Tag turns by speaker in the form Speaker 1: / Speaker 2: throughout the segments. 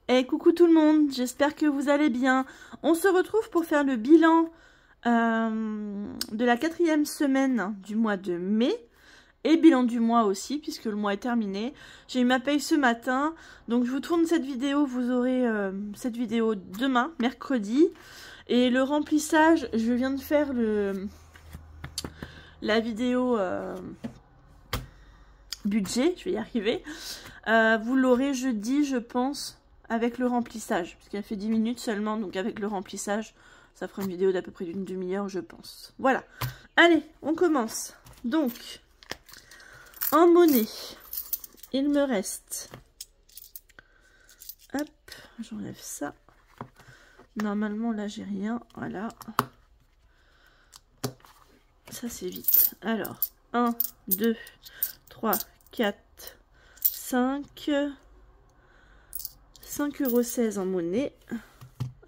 Speaker 1: Et coucou tout le monde, j'espère que vous allez bien. On se retrouve pour faire le bilan de la 4e semaine du mois de mai. Et bilan du mois aussi, puisque le mois est terminé. J'ai eu ma paye ce matin, donc je vous tourne cette vidéo. Vous aurez cette vidéo demain, mercredi. Et le remplissage, je viens de faire la vidéo budget, je vais y arriver. Vous l'aurez jeudi, je pense, avec le remplissage, parce qu'il a fait 10 minutes seulement, donc avec le remplissage, ça fera une vidéo d'à peu près d'une demi-heure, je pense. Voilà. Allez, on commence. Donc, en monnaie, il me reste... Hop, j'enlève ça. Normalement, là, j'ai rien. Voilà. Ça, c'est vite. Alors, 1, 2, 3, 4, 5... 5,16 € en monnaie.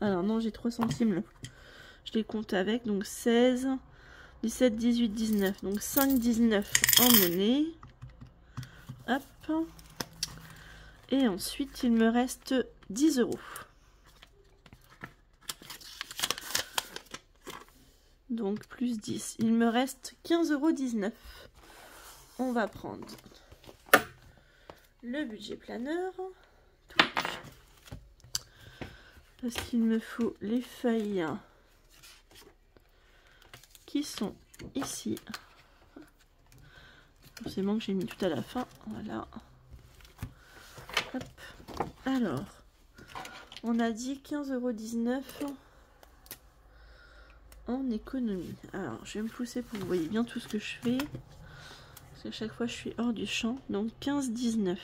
Speaker 1: Alors non, j'ai 3 centimes là. Je les compte avec. Donc 16, 17, 18, 19. Donc 5,19 € en monnaie. Hop. Et ensuite, il me reste 10 €. Donc plus 10. Il me reste 15,19 €. On va prendre le budget planeur. Parce qu'il me faut les feuilles qui sont ici. Forcément que j'ai mis tout à la fin. Voilà. Hop. Alors, on a dit 15,19 € en économie. Alors, je vais me pousser pour que vous voyez bien tout ce que je fais. Parce qu'à chaque fois, je suis hors du champ. Donc, 15,19 €.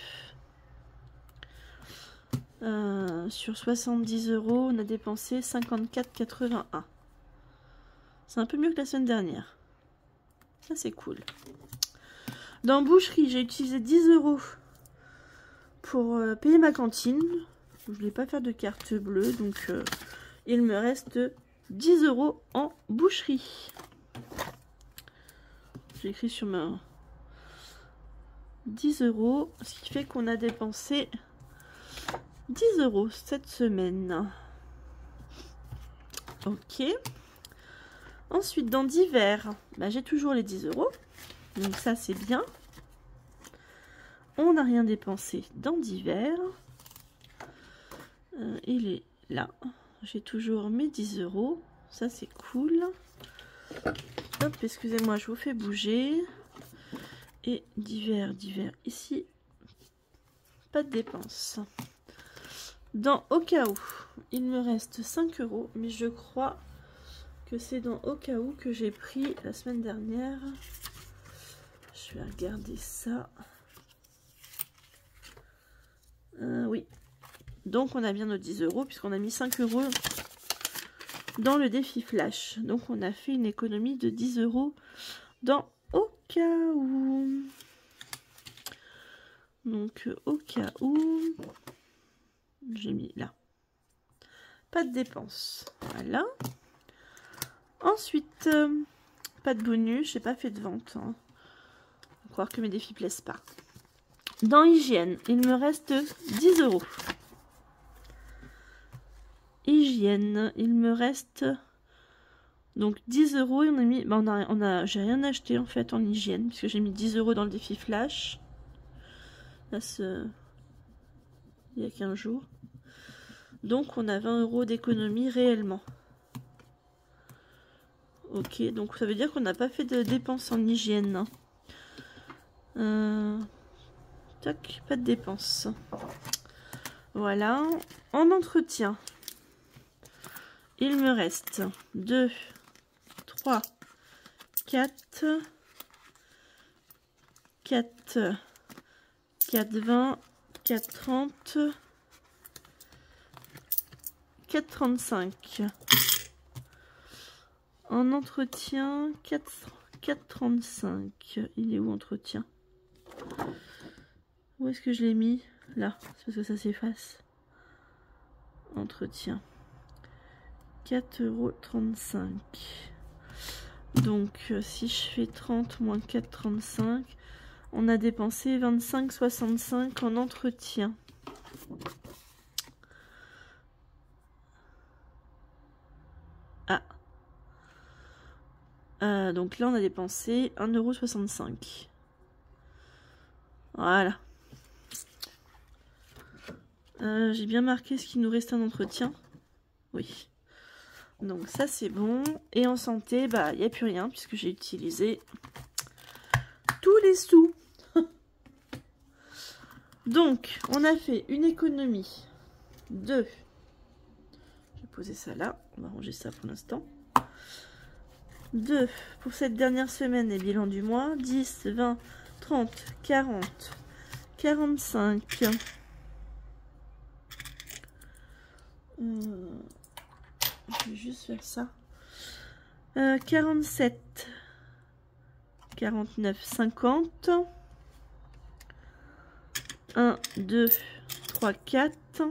Speaker 1: Sur 70 €, on a dépensé 54,81 €. C'est un peu mieux que la semaine dernière. Ça, c'est cool. Dans boucherie, j'ai utilisé 10 € pour payer ma cantine. Je ne voulais pas faire de carte bleue, donc il me reste 10 € en boucherie. J'ai écrit sur ma 10 €, ce qui fait qu'on a dépensé 10 € cette semaine. Ok. Ensuite, dans divers, bah, j'ai toujours les 10 €. Donc ça, c'est bien. On n'a rien dépensé dans divers. Il est là. J'ai toujours mes 10 €. Ça, c'est cool. Hop, excusez-moi, je vous fais bouger. Et divers ici. Pas de dépenses. Dans au cas où, il me reste 5 €, mais je crois que c'est dans au cas où que j'ai pris la semaine dernière. Je vais regarder ça. Oui. Donc on a bien nos 10 € puisqu'on a mis 5 € dans le défi flash. Donc on a fait une économie de 10 € dans au cas où. Donc au cas où... J'ai mis là. Pas de dépenses. Voilà. Ensuite, pas de bonus. J'ai pas fait de vente. Hein. Faut croire que mes défis plaisent pas. Dans hygiène, il me reste 10 €. Hygiène, il me reste donc 10 € et on a mis... Bah j'ai rien acheté en fait en hygiène puisque j'ai mis 10 € dans le défi flash. Là, il y a 15 jours. Donc on a 20 € d'économie réellement. Ok, donc ça veut dire qu'on n'a pas fait de dépenses en hygiène. Tac, pas de dépenses. Voilà. En entretien, il me reste 2, 3, 4, 4,20, 4,30, 4,35. En entretien, 4,35. Il est où entretien? Où est-ce que je l'ai mis? Là, c'est parce que ça s'efface. Entretien. 4,35 €. Donc, si je fais 30 moins 4,35, on a dépensé 25,65 € en entretien. Donc là, on a dépensé 1,65 €. Voilà. J'ai bien marqué ce qui nous reste en entretien. Oui. Donc ça, c'est bon. Et en santé, bah, il n'y a plus rien puisque j'ai utilisé tous les sous. Donc, on a fait une économie de... Je vais poser ça là. On va ranger ça pour l'instant. 2 pour cette dernière semaine et bilan du mois. 10, 20, 30, 40, 45. Je vais juste faire ça. 47, 49, 50. 1, 2, 3, 4.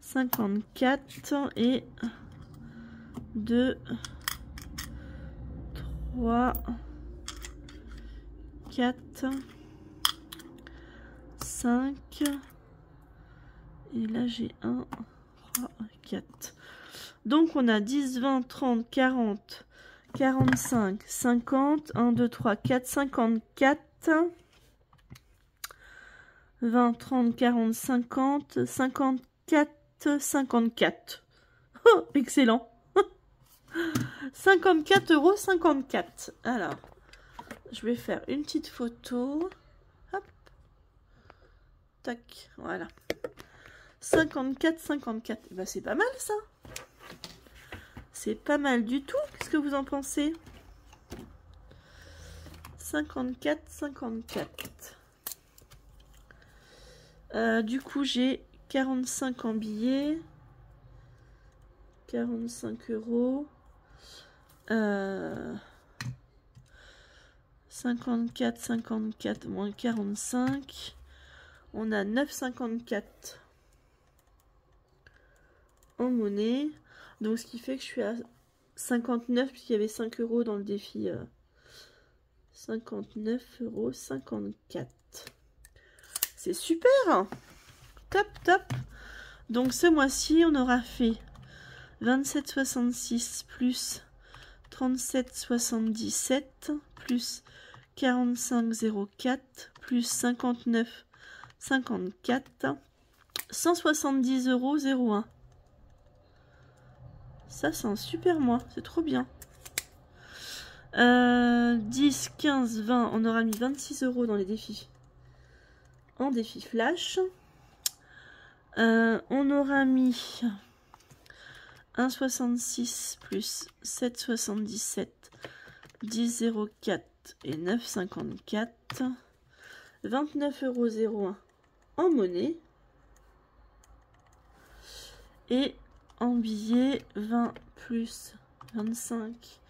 Speaker 1: 54 et 2, 3, 4, 5. Et là, j'ai 1, 3, 4. Donc, on a 10, 20, 30, 40, 45, 50. 1, 2, 3, 4, 54. 20, 30, 40, 50, 54, 54. Oh, excellent. 54,54 €. Alors, je vais faire une petite photo. Hop. Tac, voilà. 54, 54. Bah, c'est pas mal, ça. C'est pas mal du tout. Qu'est-ce que vous en pensez? 54, 54. Du coup, j'ai 45 en billets. 45 €. 54, 54 moins 45. On a 9,54 en monnaie. Donc, ce qui fait que je suis à 59, puisqu'il y avait 5 € dans le défi. 59,54 €. C'est super! Top, top! Donc, ce mois-ci, on aura fait 27,66 plus 37,77 plus 45,04 plus 59,54 170,01 €. Ça, c'est un super mois. C'est trop bien. 10, 15, 20. On aura mis 26 € dans les défis. En défi flash. On aura mis 1,66 plus 7,77, 10,04 et 9,54. 29,01 € en monnaie. Et en billets, 20 plus 25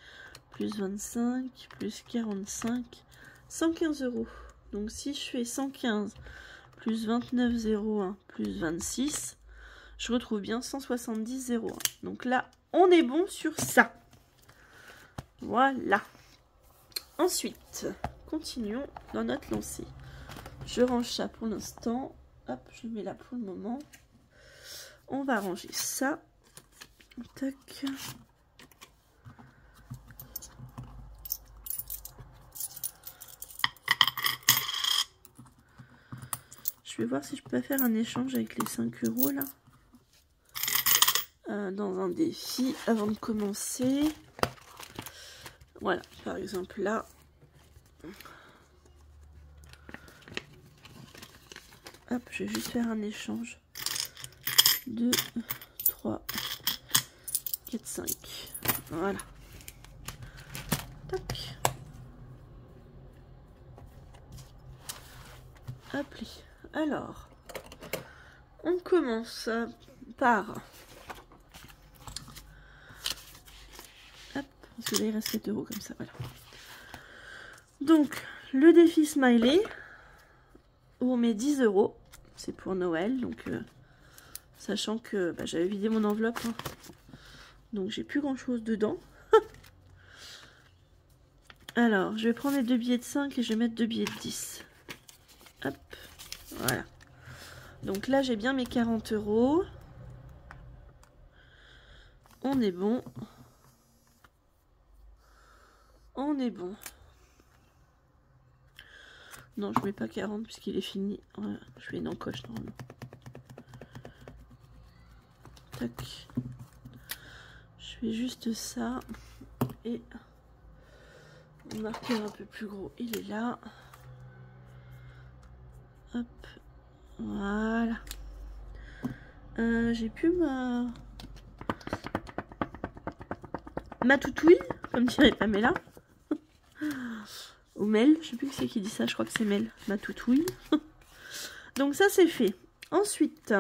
Speaker 1: plus 25 plus 45, 115 €. Donc si je fais 115 plus 29,01 plus 26, je retrouve bien 170,01. Donc là, on est bon sur ça. Voilà. Ensuite, continuons dans notre lancée. Je range ça pour l'instant. Hop, je le mets là pour le moment. On va ranger ça. Tac. Je vais voir si je peux faire un échange avec les 5 € là. Dans un défi avant de commencer. Voilà, par exemple là. Hop, je vais juste faire un échange. 2, 3, 4, 5. Voilà. Tac. Appli. Alors, on commence par... Hop, parce que là il reste 4 € comme ça, voilà. Donc, le défi Smiley, où on met 10 €. C'est pour Noël, donc... sachant que bah, j'avais vidé mon enveloppe, hein. Donc j'ai plus grand chose dedans. Alors, je vais prendre les 2 billets de 5 et je vais mettre 2 billets de 10. Hop, voilà. Donc là, j'ai bien mes 40 €. On est bon. on est bon. Non, je mets pas 40 puisqu'il est fini. Voilà, je fais une encoche normalement. Tac. Je fais juste ça. Et mon marqueur un peu plus gros, il est là. Hop. Voilà. J'ai plus ma toutouille, comme dirait Pamela. Ou Mel, je sais plus qui c'est qui dit ça, je crois que c'est Mel, ma toutouille. Donc ça c'est fait. Ensuite,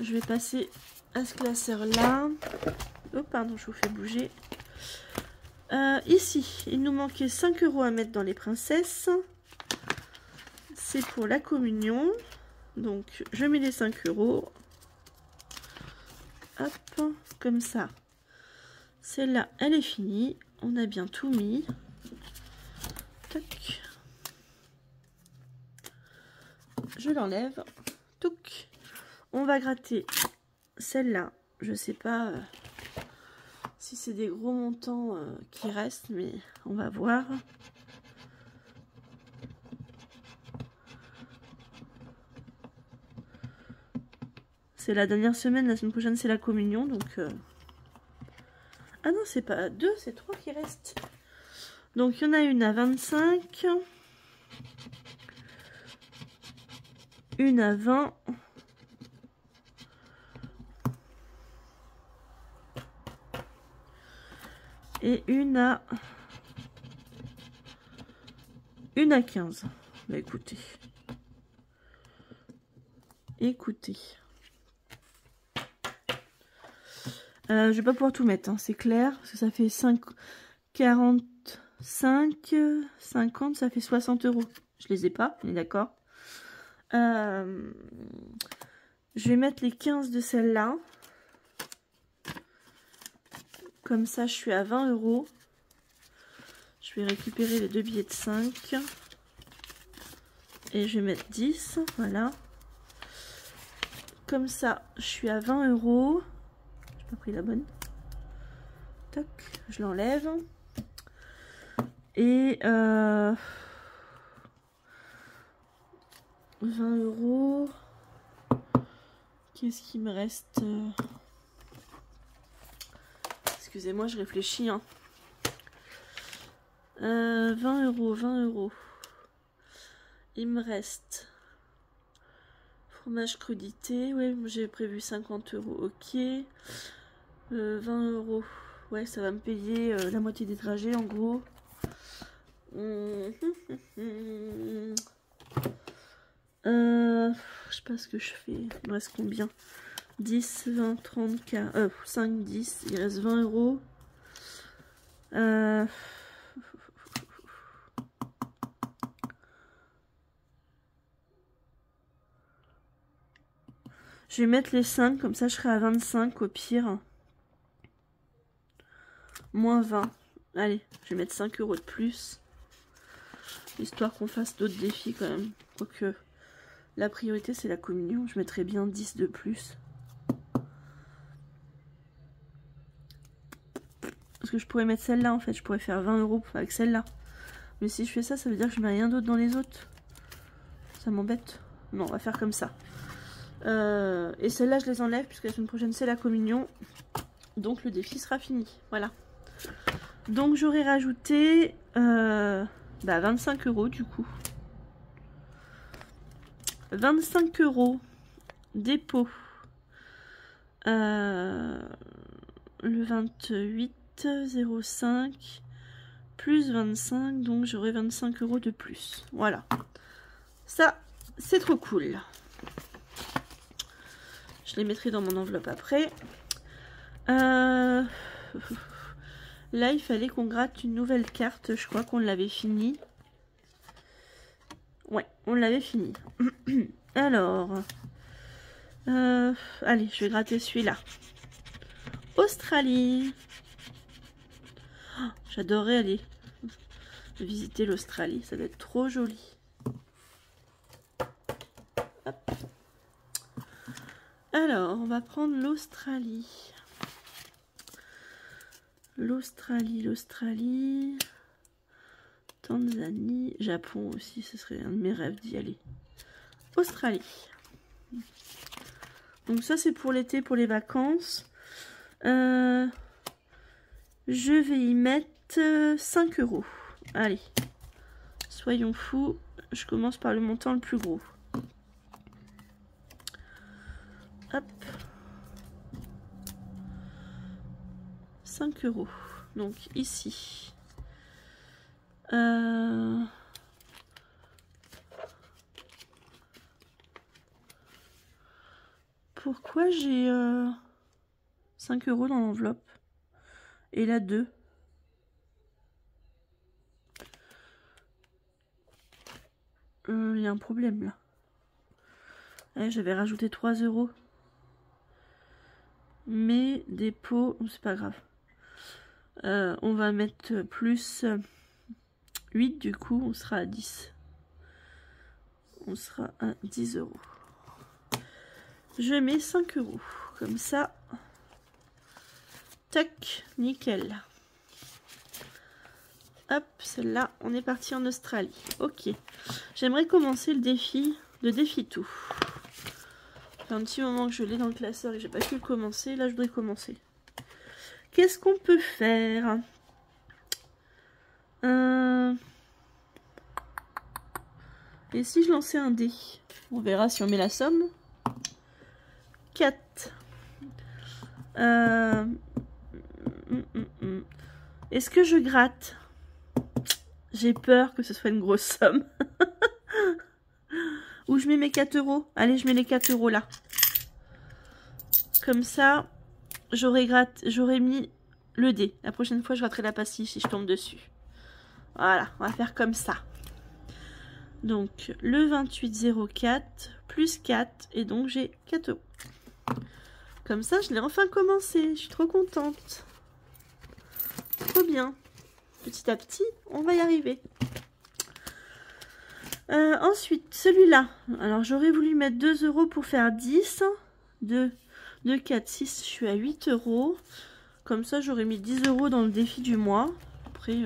Speaker 1: je vais passer à ce classeur là. Oh pardon, je vous fais bouger. Ici, il nous manquait 5 € à mettre dans les princesses. C'est pour la communion. Donc je mets les 5 €. Hop, comme ça. Celle-là, elle est finie. On a bien tout mis. Tac. Je l'enlève. Touc. On va gratter celle-là. Je sais pas si c'est des gros montants qui restent, mais on va voir. C'est la dernière semaine, la semaine prochaine c'est la communion, donc... Ah non, c'est pas 2, c'est 3 qui restent. Donc il y en a une à 25. Une à 20. Et une à 15. Bah écoutez. Je vais pas pouvoir tout mettre, hein, c'est clair, parce que ça fait 5, 45, 50, ça fait 60 €. Je les ai pas, on est d'accord. Je vais mettre les 15 de celle-là. Comme ça, je suis à 20 €. Je vais récupérer les 2 billets de 5. Et je vais mettre 10, voilà. Comme ça, je suis à 20 €. J'ai pas pris la bonne. Tac, je l'enlève. Et 20 €. Qu'est-ce qui me reste? Excusez-moi, je réfléchis. Hein. 20 €, 20 €. Il me reste fromage crudité. Oui, j'ai prévu 50 €. Ok. 20 €. Ouais, ça va me payer la moitié des trajets en gros. Je sais pas ce que je fais. Il me reste combien? 10, 20, 30, 5, 10. Il reste 20 €. Je vais mettre les 5, comme ça je serai à 25 au pire. Moins 20. Allez, je vais mettre 5 € de plus. Histoire qu'on fasse d'autres défis quand même. Quoique la priorité c'est la communion. Je mettrais bien 10 de plus. Parce que je pourrais mettre celle-là en fait. Je pourrais faire 20 € avec celle-là. Mais si je fais ça, ça veut dire que je mets rien d'autre dans les autres. Ça m'embête. Non, on va faire comme ça. Et celles-là, je les enlève puisque la semaine prochaine, c'est la communion. Donc, le défi sera fini. Voilà. Donc, j'aurais rajouté 25 € du coup. 25 € dépôt. Le 28,05 plus 25. Donc, j'aurai 25 € de plus. Voilà. Ça, c'est trop cool. Je les mettrai dans mon enveloppe après. Là, il fallait qu'on gratte une nouvelle carte. Je crois qu'on l'avait fini. Ouais, on l'avait fini. Alors, allez, je vais gratter celui-là. Australie. Oh, j'adorerais aller visiter l'Australie. Ça doit être trop joli. Hop. Alors, on va prendre l'Australie. L'Australie. Tanzanie. Japon aussi, ce serait un de mes rêves d'y aller. Australie. Donc ça, c'est pour l'été, pour les vacances. Je vais y mettre 5 €. Allez. Soyons fous. Je commence par le montant le plus gros. Hop. 5 €. Donc ici. Pourquoi j'ai 5 € dans l'enveloppe et là 2? Il y a un problème là. Ouais, j'avais rajouté 3 €. Mais dépôt, c'est pas grave. On va mettre plus 8, du coup on sera à 10. On sera à 10 €. Je mets 5 €. Comme ça. Tac, nickel. Hop, celle-là, on est parti en Australie. Ok. J'aimerais commencer le défi tout. Ça fait un petit moment que je l'ai dans le classeur et j'ai pas pu le commencer. Là, je voudrais commencer. Qu'est-ce qu'on peut faire? Et si je lançais un dé? On verra si on met la somme. 4. Est-ce que je gratte? J'ai peur que ce soit une grosse somme. Ou je mets mes 4 €. Allez, je mets les 4 € là. Comme ça, j'aurais mis le dé. La prochaine fois, je gratterai la pastille si je tombe dessus. Voilà, on va faire comme ça. Donc, le 28,04 plus 4. Et donc, j'ai 4 €. Comme ça, je l'ai enfin commencé. Je suis trop contente. Trop bien. Petit à petit, on va y arriver. Ensuite, celui-là. Alors, j'aurais voulu mettre 2 € pour faire 10. 2, 4, 6. Je suis à 8 €. Comme ça, j'aurais mis 10 € dans le défi du mois. Après,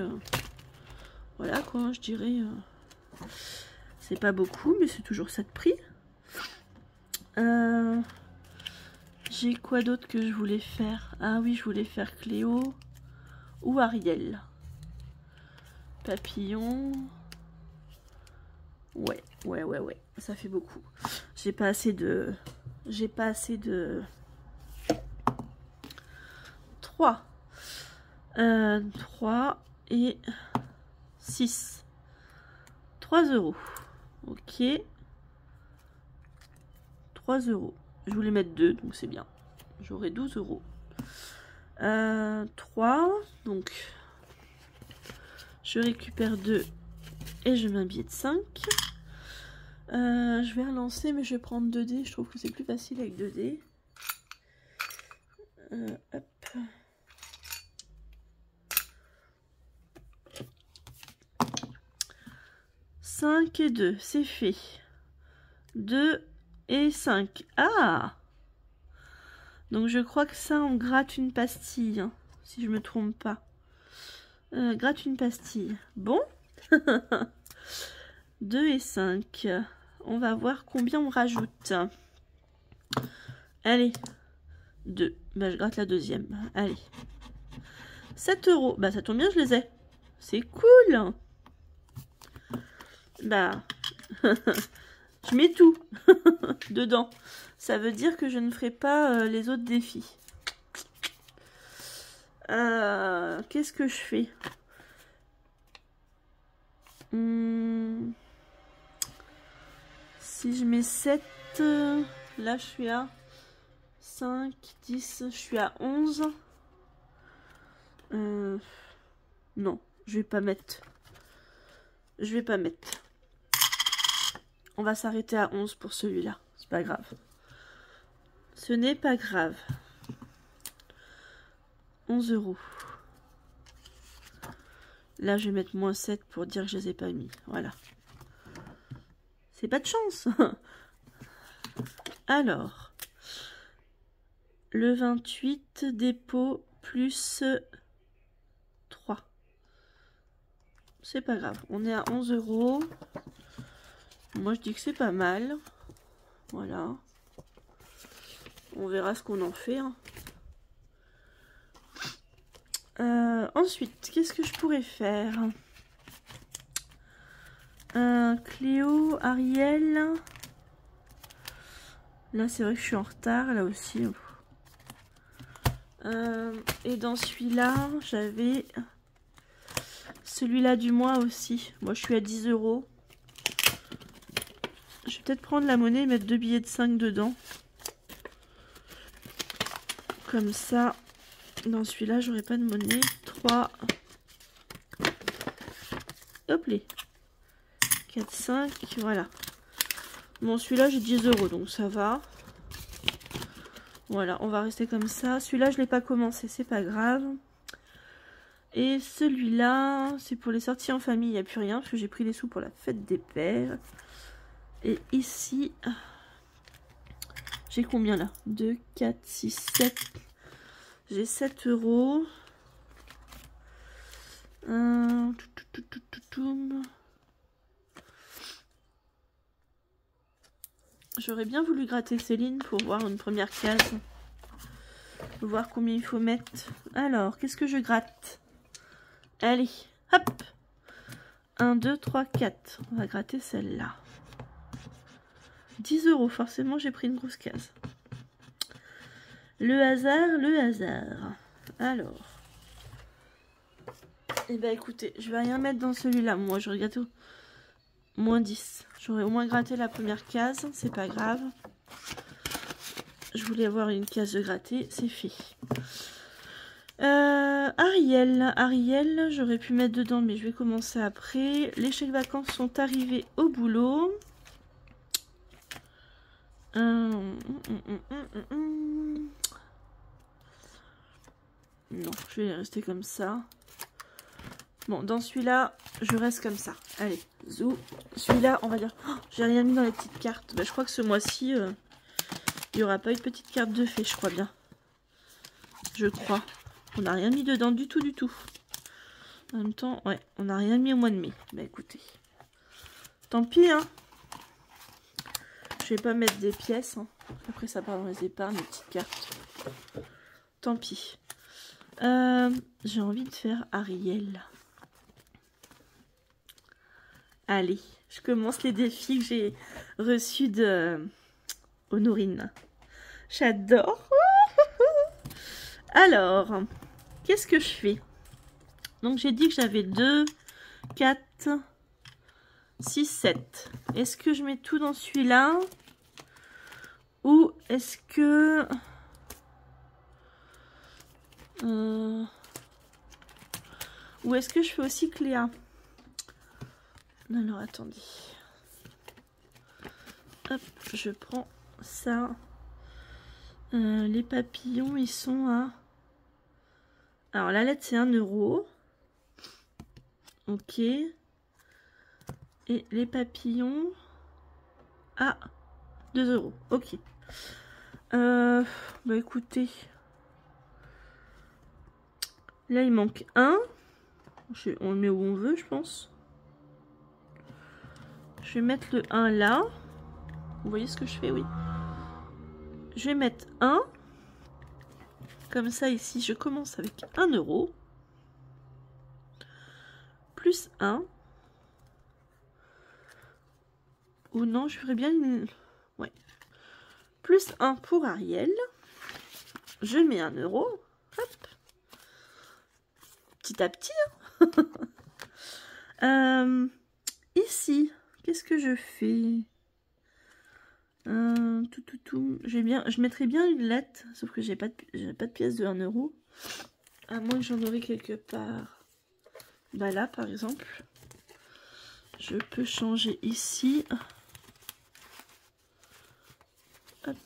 Speaker 1: voilà quoi, je dirais. C'est pas beaucoup, mais c'est toujours ça de prix. J'ai quoi d'autre que je voulais faire? Ah oui, je voulais faire Cléo ou Ariel. Papillon. Ouais. Ça fait beaucoup. J'ai pas assez de... 3. 3 et 6. 3 €. Ok. 3 €. Je voulais mettre 2, donc c'est bien. J'aurai 12 €. 3. Donc, je récupère 2 et je mets un billet de 5. Je vais relancer, mais je vais prendre 2 dés. Je trouve que c'est plus facile avec 2 dés. Hop. « 5 et 2, c'est fait. 2 et 5. Ah! Donc je crois que ça, on gratte une pastille, hein, si je me trompe pas. Gratte une pastille. Bon. 2 et 5. On va voir combien on rajoute. Allez. 2. Bah, je gratte la deuxième. Allez. 7 €. Bah, ça tombe bien, je les ai. C'est cool. Bah, je mets tout dedans. Ça veut dire que je ne ferai pas les autres défis. Qu'est-ce que je fais? Si je mets 7, là je suis à 5, 10, je suis à 11. Non, je vais pas mettre. On va s'arrêter à 11 pour celui-là. C'est pas grave. Ce n'est pas grave. 11 €. Là, je vais mettre moins 7 pour dire que je les ai pas mis. Voilà. C'est pas de chance. Alors, le 28 dépôt plus 3. C'est pas grave, on est à 11 €. Moi je dis que c'est pas mal. Voilà. On verra ce qu'on en fait. Hein. Ensuite, qu'est-ce que je pourrais faire? Cléo, Ariel. Là, c'est vrai que je suis en retard, là aussi. Et dans celui-là, j'avais celui-là du mois aussi. Moi, je suis à 10 €. Je vais peut-être prendre la monnaie et mettre 2 billets de 5 dedans. Comme ça, dans celui-là, j'aurai pas de monnaie. 3. Hop les. 4, 5, voilà. Bon, celui-là, j'ai 10 €, donc ça va. Voilà, on va rester comme ça. Celui-là, je ne l'ai pas commencé, c'est pas grave. Et celui-là, c'est pour les sorties en famille, il n'y a plus rien, parce que j'ai pris les sous pour la fête des pères. Et ici, j'ai combien là? 2, 4, 6, 7. J'ai 7 €. J'aurais bien voulu gratter Céline pour voir une première case. Voir combien il faut mettre. Alors, qu'est-ce que je gratte? Allez, hop! 1, 2, 3, 4. On va gratter celle-là. 10 €, forcément, j'ai pris une grosse case. Le hasard, le hasard. Alors. Eh ben écoutez, je vais rien mettre dans celui-là. Moi, je regarde tout. Moins 10. J'aurais au moins gratté la première case, c'est pas grave. Je voulais avoir une case de gratter, c'est fait. Ariel, j'aurais pu mettre dedans, mais je vais commencer après. Les chèques vacances sont arrivés au boulot. Non, je vais rester comme ça. Bon, dans celui-là, je reste comme ça. Allez, zou. Celui-là, on va dire... Oh, j'ai rien mis dans les petites cartes. Bah, je crois que ce mois-ci, il n'y aura pas eu de petite carte de fée, je crois bien. Je crois. On n'a rien mis dedans du tout, du tout. En même temps, ouais, on n'a rien mis au mois de mai. Bah écoutez. Tant pis, hein. Je vais pas mettre des pièces. Hein. Après, ça part dans les épargnes, les petites cartes. Tant pis. J'ai envie de faire Ariel. Allez, je commence les défis que j'ai reçus de Honorine. J'adore. Alors, qu'est-ce que je fais? Donc, j'ai dit que j'avais 2, 4, 6, 7. Est-ce que je mets tout dans celui-là? Ou est-ce que... Ou est-ce que je fais aussi Cléa? Alors, attendez. Hop, je prends ça. Les papillons, ils sont à... Alors, la lettre, c'est 1 €. Ok. Et les papillons à 2 €. Ok. Bah, écoutez. Là, il manque 1. On le met où on veut, je pense. Je vais mettre le 1 là. Vous voyez ce que je fais? Oui. Je vais mettre 1. Comme ça, ici, je commence avec 1 €. Plus 1. Ou non, je ferais bien une... Ouais. Plus 1 pour Ariel. Je mets 1 €. Hop. Petit à petit. Hein. Ici, qu'est-ce que je fais? Je mettrais bien une lettre, sauf que j'ai pas de pièce de 1 €. À moins que j'en aurais quelque part. Bah là, par exemple, je peux changer ici. Hop.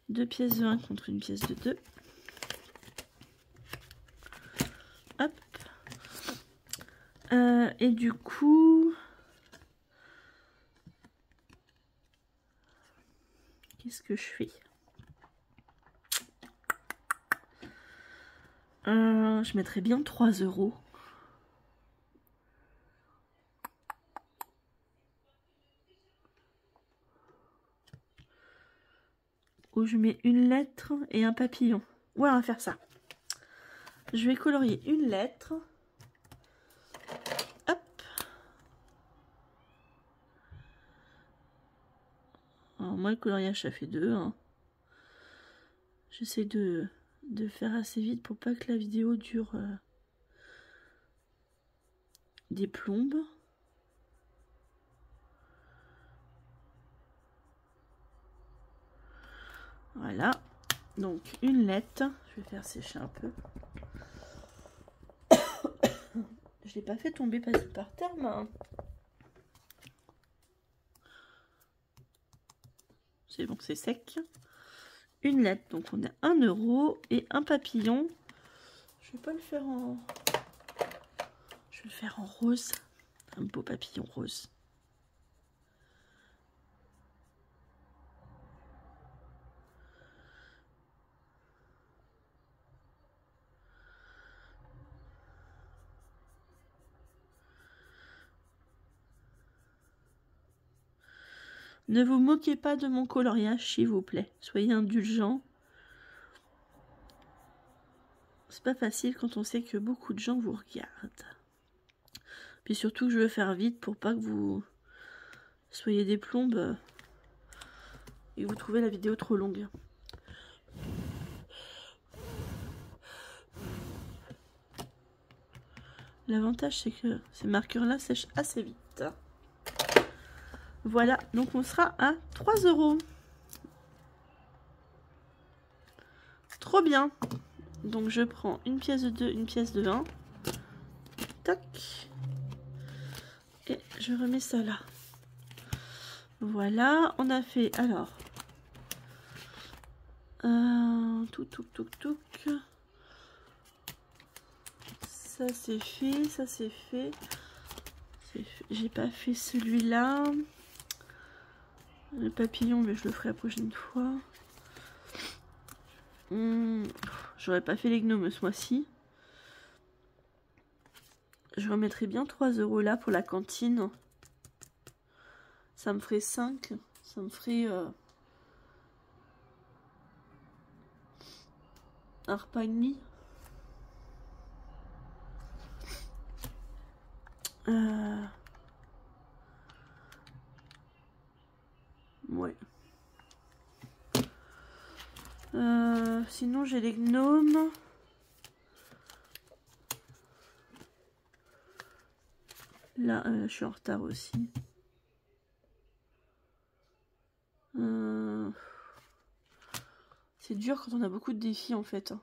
Speaker 1: 2 pièces de 1 contre une pièce de 2. Hop. Et du coup... Qu'est-ce que je fais? Je mettrais bien 3 €. Où je mets une lettre et un papillon. Ouais, on va faire ça. Je vais colorier une lettre. Hop. Alors moi, le coloriage, ça fait 2. Hein. J'essaie de faire assez vite pour pas que la vidéo dure des plombes. Voilà. Donc, une lettre. Je vais faire sécher un peu. Je l'ai pas fait tomber par terre, mais... C'est bon, c'est sec. Une lettre, donc on a 1 € et un papillon. Je vais pas le faire en... Je vais le faire en rose. Un beau papillon rose. Ne vous moquez pas de mon coloriage, s'il vous plaît. Soyez indulgents. C'est pas facile quand on sait que beaucoup de gens vous regardent. Puis surtout que je veux faire vite pour pas que vous soyez des plombes et que vous trouvez la vidéo trop longue. L'avantage, c'est que ces marqueurs-là sèchent assez vite. Voilà, donc on sera à 3 €. Trop bien. Donc je prends une pièce de 2, une pièce de 1. Tac. Et je remets ça là. Voilà, on a fait alors. Touc. Ça c'est fait, ça c'est fait. J'ai pas fait celui-là. Le papillon, mais je le ferai la prochaine fois. J'aurais pas fait les gnomes ce mois-ci. Je remettrai bien 3 € là pour la cantine. Ça me ferait 5. Ça me ferait un repas et demi. Ouais. Sinon j'ai les gnomes. Là, je suis en retard aussi. C'est dur quand on a beaucoup de défis en fait.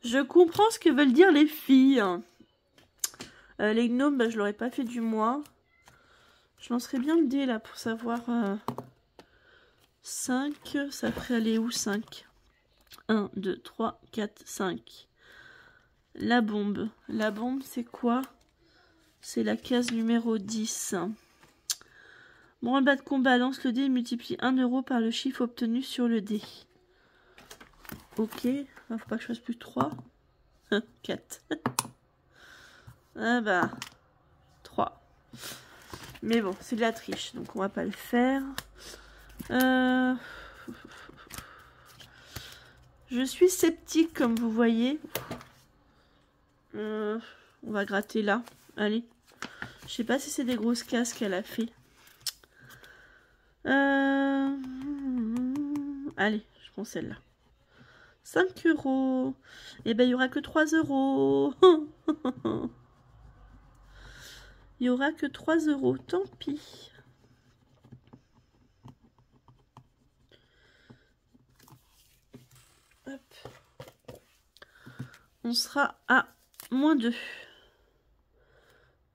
Speaker 1: Je comprends ce que veulent dire les filles. Les gnomes, bah, je l'aurais pas fait du mois. Je lancerai bien le dé là pour savoir 5. Ça ferait aller où 5? 1, 2, 3, 4, 5. La bombe. La bombe, c'est quoi? C'est la case numéro 10. Branle-bas de combat, lance le dé et multiplie 1 € par le chiffre obtenu sur le dé. Ok. Faut pas que je fasse plus de 3. 4. Ah bah. 3. Mais bon, c'est de la triche, donc on va pas le faire. Je suis sceptique, comme vous voyez. On va gratter là. Allez. Je sais pas si c'est des grosses cases qu'elle a fait. Allez, je prends celle-là. 5 €. Et ben, il n'y aura que 3 €. Il n'y aura que 3 €. Tant pis. Hop. On sera à -2.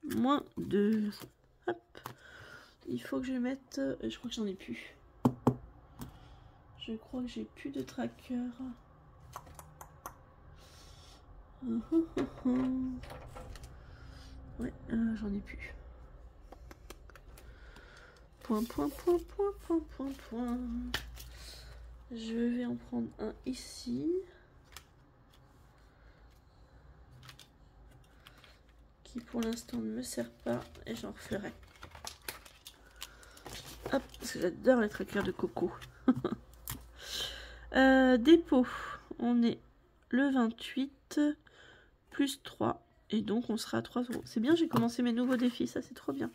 Speaker 1: -2. Hop. Il faut que je mette... je crois que j'en ai plus. Je crois que j'ai plus de tracker. Ouais, j'en ai plus. Point. Je vais en prendre un ici. qui pour l'instant ne me sert pas et j'en referai. Hop, parce que j'adore les trackers de coco. Dépôt, on est le 28 plus 3 et donc on sera à 3 €. C'est bien, j'ai commencé mes nouveaux défis, ça c'est trop bien.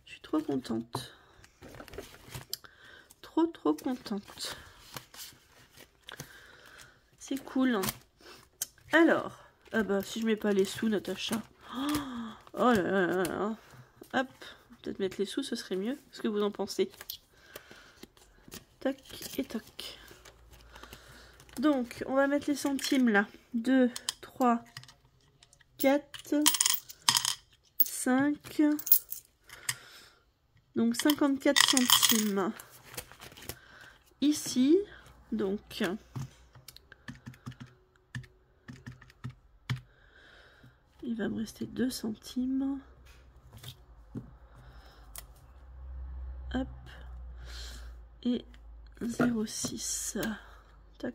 Speaker 1: Je suis trop contente. Trop contente. C'est cool. Alors, ah bah si je mets pas les sous, Natacha. Oh là là là là. Hop, peut-être mettre les sous, ce serait mieux. Qu'est-ce que vous en pensez? Tac et tac. Donc, on va mettre les centimes là. 2, 3, 4, 5. Donc 54 centimes. Ici, donc il va me rester 2 centimes. Hop. Et 0,6. Tac.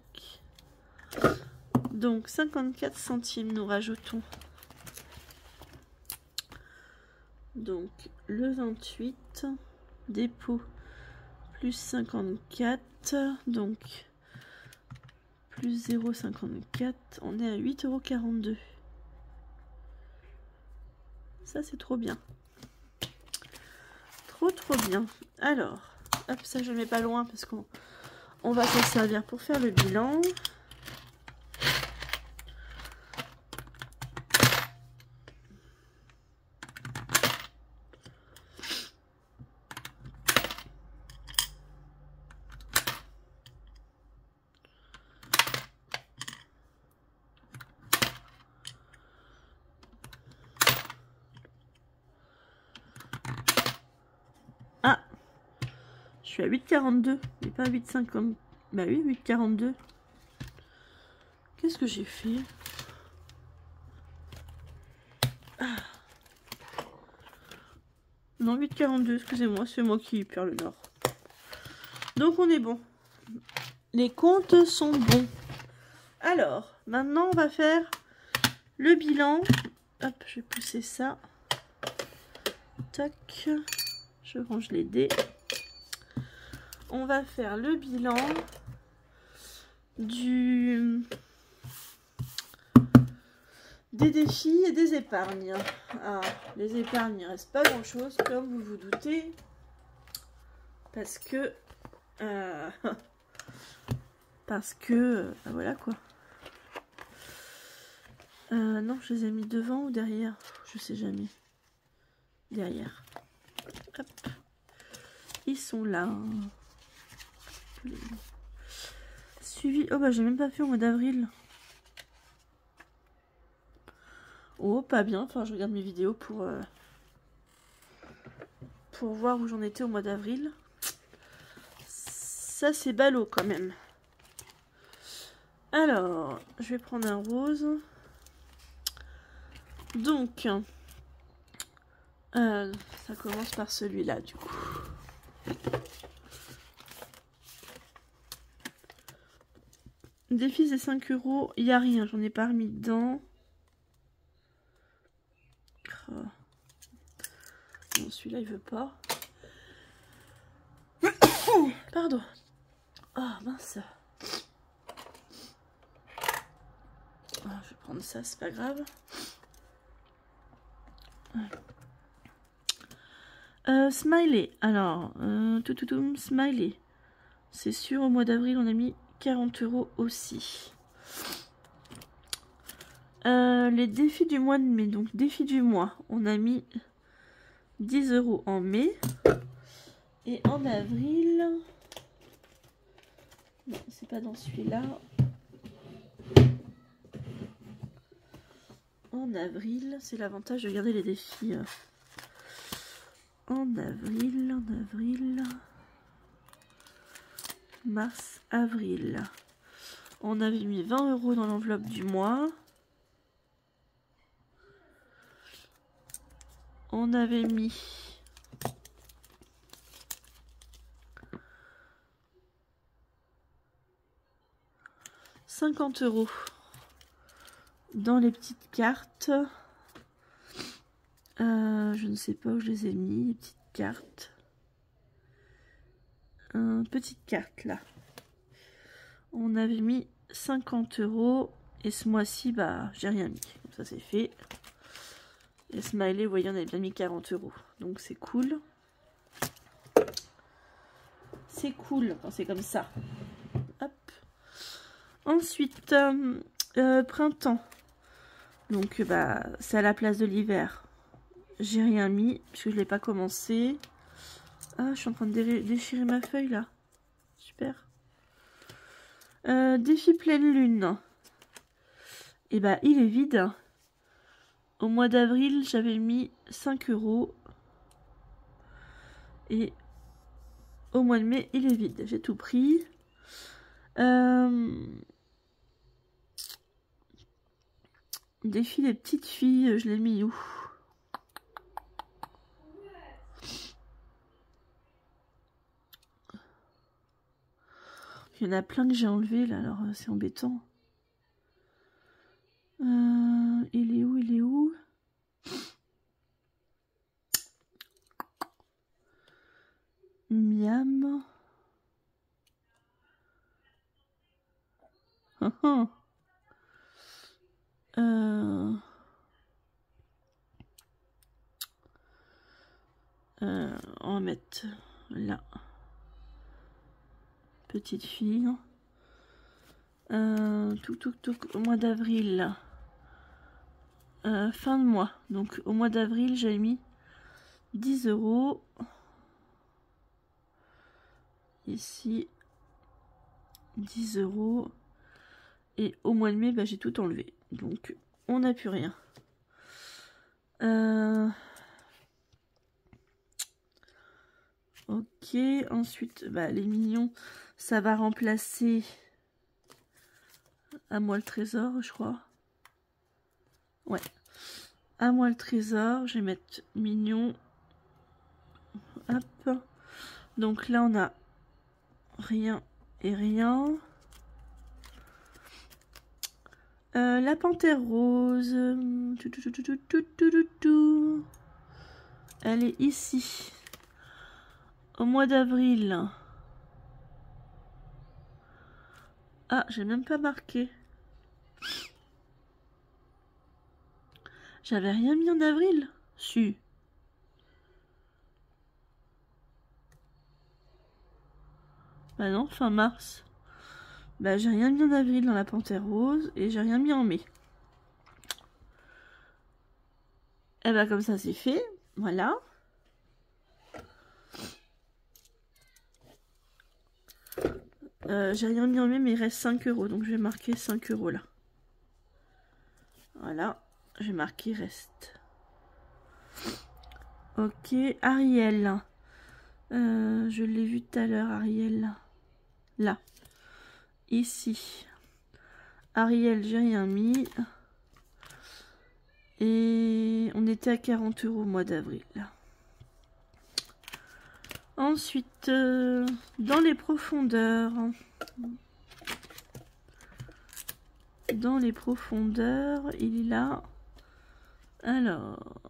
Speaker 1: Donc 54 centimes nous rajoutons. Donc le 28, dépôt plus 54, donc plus 0,54, on est à 8,42 €. Ça c'est trop bien. Trop bien. Alors, hop, ça je ne mets pas loin parce qu'on va s'en servir pour faire le bilan. Ah, je suis à 8,42 et pas 8,50. Bah oui, 8,42. Qu'est-ce que j'ai fait? Ah. Non, 8,42, excusez-moi, c'est moi qui perds le nord. Donc on est bon. Les comptes sont bons. Alors, maintenant on va faire le bilan. Hop, je vais pousser ça. Tac. Je range les dés. On va faire le bilan des défis et des épargnes. Ah, les épargnes, il ne reste pas grand chose, comme vous vous doutez. Parce que... voilà quoi. Non, je les ai mis devant ou derrière? Je sais jamais. Derrière. Hop. Ils sont là. Suivi. Oh bah j'ai même pas fait au mois d'avril. Oh pas bien. Enfin je regarde mes vidéos pour voir où j'en étais au mois d'avril. Ça c'est ballot quand même. Alors je vais prendre un rose. Donc ça commence par celui-là du coup. Défi c'est 5 €. Il n'y a rien, j'en ai pas remis dedans. Oh. Bon, celui-là il veut pas. Pardon. Oh mince. Oh, je vais prendre ça, c'est pas grave. Smiley. Alors, Smiley. C'est sûr, au mois d'avril, on a mis 40 € aussi. Les défis du mois de mai. Donc, défi du mois, on a mis 10 € en mai. Et en avril... Non, c'est pas dans celui-là. En avril, c'est l'avantage de garder les défis. En avril, mars, avril. On avait mis 20 € dans l'enveloppe du mois. On avait mis 50 € dans les petites cartes. Je ne sais pas où je les ai mis, les petites cartes. Petite carte là. On avait mis 50 € et ce mois-ci, bah, j'ai rien mis. Comme ça, c'est fait. Et Smiley, vous voyez, on avait bien mis 40 €. Donc, c'est cool. C'est cool quand c'est comme ça. Hop. Ensuite, printemps. Donc, bah, c'est à la place de l'hiver. J'ai rien mis puisque je ne l'ai pas commencé. Ah, je suis en train de déchirer ma feuille là. Super. Défi pleine lune. Et bah, il est vide. Au mois d'avril, j'avais mis 5 €. Et au mois de mai, il est vide. J'ai tout pris. Défi des petites filles, je l'ai mis où? Il y en a plein que j'ai enlevé là, alors c'est embêtant. Il est où? Il est où? Miam. On va mettre là. Petite fille. Au mois d'avril. Fin de mois. Donc au mois d'avril, j'avais mis 10 €. Ici, 10 €. Et au mois de mai, bah, j'ai tout enlevé. Donc, on n'a plus rien. Ok, ensuite, bah, les mignons, ça va remplacer À moi le trésor, je crois. Ouais. À moi le trésor, je vais mettre mignon. Hop. Donc là, on a rien et rien. La panthère rose. Elle est ici. Au mois d'avril. Ah, j'ai même pas marqué. J'avais rien mis en avril. Si. Bah non, fin mars. Bah j'ai rien mis en avril dans la panthère rose et j'ai rien mis en mai. Et bah comme ça c'est fait. Voilà. J'ai rien mis en mai mais il reste 5 €. Donc je vais marquer 5 € là. Voilà. J'ai marqué reste. Ok. Ariel. Je l'ai vu tout à l'heure Ariel. Là. Ici. Ariel j'ai rien mis. Et on était à 40 € au mois d'avril. Ensuite, dans les profondeurs. Dans les profondeurs, il est là. Alors,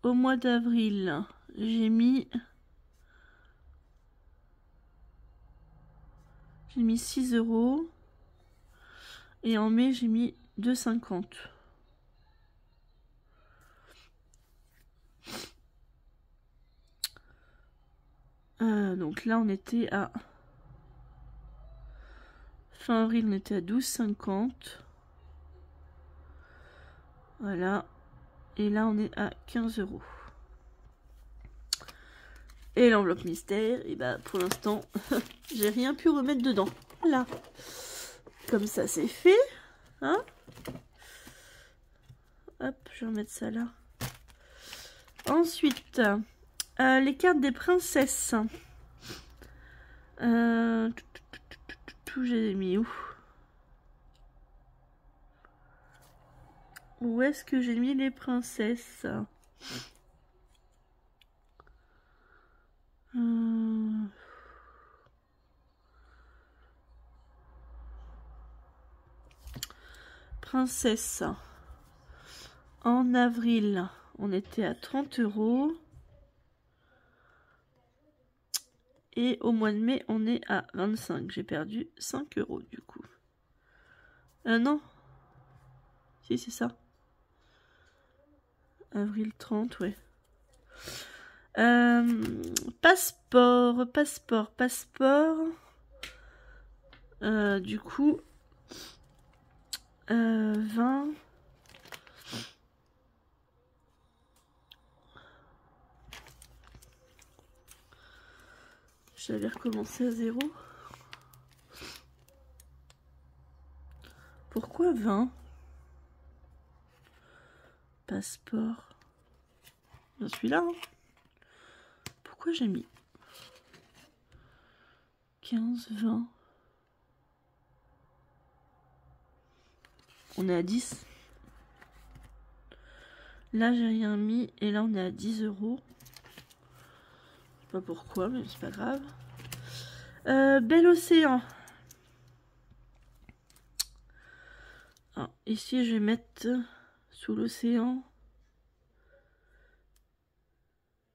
Speaker 1: au mois d'avril, j'ai mis 6 €. Et en mai, j'ai mis 2,50 €. Donc là, on était à... Fin avril, on était à 12,50 €. Voilà. Et là, on est à 15 €. Et l'enveloppe mystère, et bah pour l'instant, j'ai rien pu remettre dedans. Voilà. Comme ça, c'est fait. Hein? Hop, je vais remettre ça là. Ensuite, les cartes des princesses. J'ai mis où? Où est-ce que j'ai mis les princesses? Princesse. En avril, on était à 30 €. Et au mois de mai, on est à 25. J'ai perdu 5 € du coup. Non. Si, c'est ça. Avril 30, ouais. Passeport. Du coup, 20. J'avais recommencé à 0. Pourquoi 20? Passeport. Celui-là. Hein. Pourquoi j'ai mis 15, 20? On est à 10. Là, j'ai rien mis. Et là, on est à 10 €. Je sais pas pourquoi, mais c'est pas grave. Bel océan. Ah, ici, je vais mettre sous l'océan.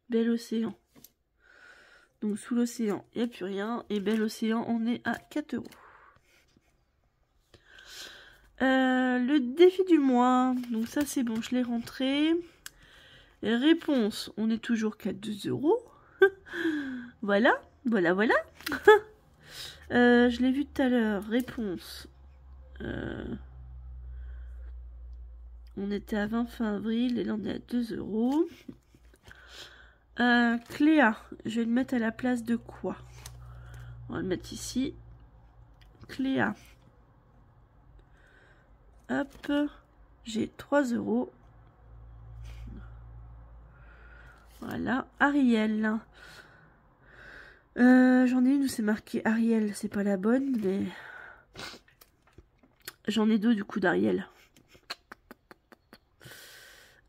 Speaker 1: Bel océan. Donc, sous l'océan, il n'y a plus rien. Et bel océan, on est à 4 €. Le défi du mois. Donc, ça, c'est bon, je l'ai rentré. Réponse, on est toujours qu'à 2 €. Voilà. Je l'ai vu tout à l'heure. Réponse. On était à 20 fin avril et là on est à 2 €. Cléa, je vais le mettre à la place de quoi? On va le mettre ici. Cléa. Hop. J'ai 3 €. Voilà. Ariel. J'en ai une où c'est marqué Ariel. C'est pas la bonne, mais... J'en ai deux du coup d'Ariel.